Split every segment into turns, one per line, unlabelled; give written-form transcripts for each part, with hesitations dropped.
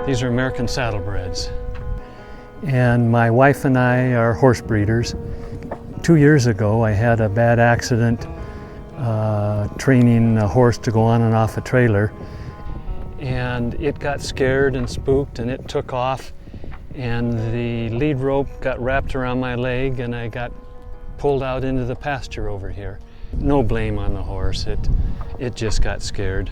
These are American saddlebreds. And my wife and I are horse breeders. 2 years ago, I had a bad accident training a horse to go on and off a trailer. And it got scared and spooked and it took off. And the lead rope got wrapped around my leg and I got pulled out into the pasture over here. No blame on the horse, it just got scared.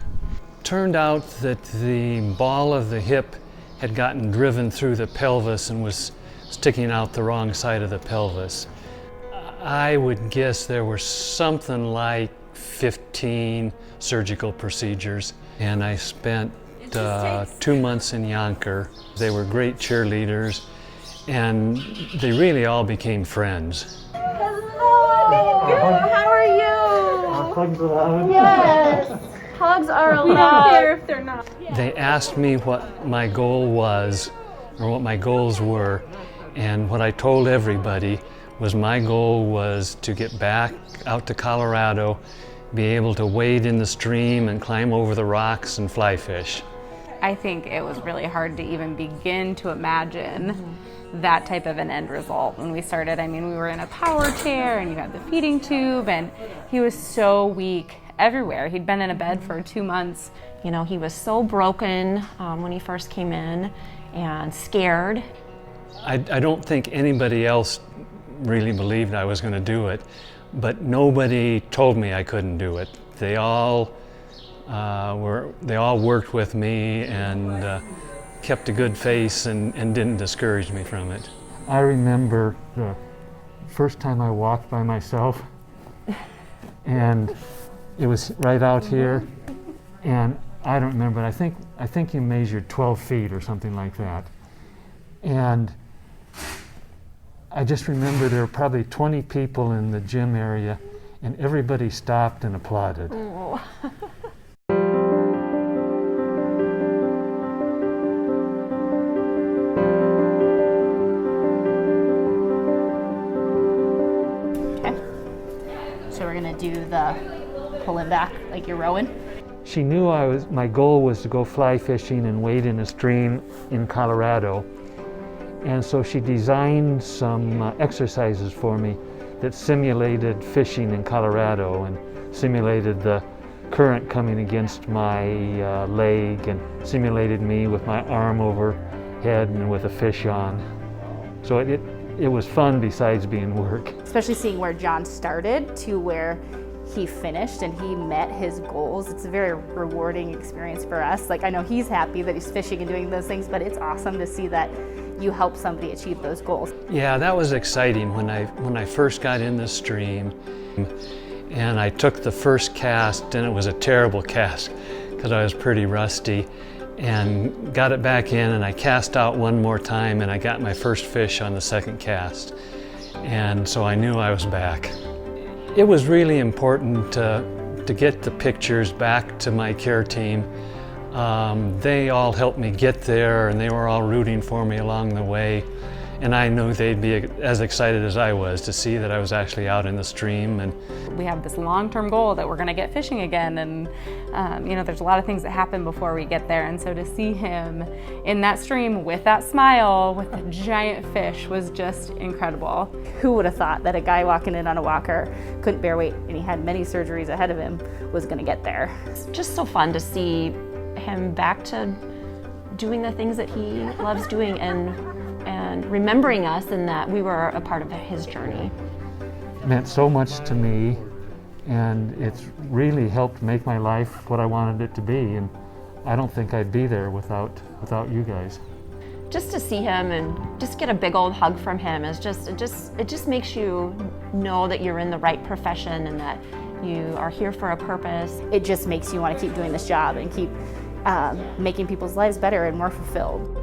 Turned out that the ball of the hip had gotten driven through the pelvis and was sticking out the wrong side of the pelvis. I would guess there were something like 15 surgical procedures, and I spent 2 months in Younker. They were great cheerleaders, and they really all became friends.
Hello! Good. How are you?
Hugs allowed?
Yes! Hugs are allowed. We don't care if they're not.
They asked me what my goal was, or what my goals were, and what I told everybody was my goal was to get back out to Colorado, be able to wade in the stream and climb over the rocks and fly fish.
I think it was really hard to even begin to imagine that type of an end result. When we started, I mean, we were in a power chair and you had the feeding tube and he was so weak everywhere. He'd been in a bed for 2 months.
You know, he was so broken when he first came in and scared.
I don't think anybody else really believed I was going to do it, but nobody told me I couldn't do it. They all worked with me and kept a good face and didn't discourage me from it. I remember the first time I walked by myself, and it was right out here, and I don't remember. I think you measured 12 feet or something like that, and I just remember there were probably 20 people in the gym area, and everybody stopped and applauded.
Oh.
So we're gonna do the pulling back like you're rowing.
She knew my goal was to go fly fishing and wade in a stream in Colorado. And so she designed some exercises for me that simulated fishing in Colorado and simulated the current coming against my leg and simulated me with my arm overhead and with a fish on. So it was fun besides being work.
Especially seeing where John started to where he finished and he met his goals. It's a very rewarding experience for us. Like, I know he's happy that he's fishing and doing those things, but it's awesome to see that you help somebody achieve those goals.
Yeah, that was exciting when I first got in the stream and I took the first cast, and it was a terrible cast because I was pretty rusty, and got it back in, and I cast out one more time and I got my first fish on the second cast. And so I knew I was back. It was really important to get the pictures back to my care team. They all helped me get there, and they were all rooting for me along the way. And I knew they'd be as excited as I was to see that I was actually out in the stream. And
We have this long-term goal that we're gonna get fishing again, and you know, there's a lot of things that happen before we get there, and so to see him in that stream with that smile, with a giant fish, was just incredible.
Who would have thought that a guy walking in on a walker, couldn't bear weight, and he had many surgeries ahead of him, was gonna get there?
It's just so fun to see him back to doing the things that he loves doing and remembering us and that we were a part of his journey.
it meant so much to me, and it's really helped make my life what I wanted it to be. And I don't think I'd be there without you guys.
Just to see him and just get a big old hug from him is it just makes you know that you're in the right profession and that you are here for a purpose.
It just makes you want to keep doing this job and keep making people's lives better and more fulfilled.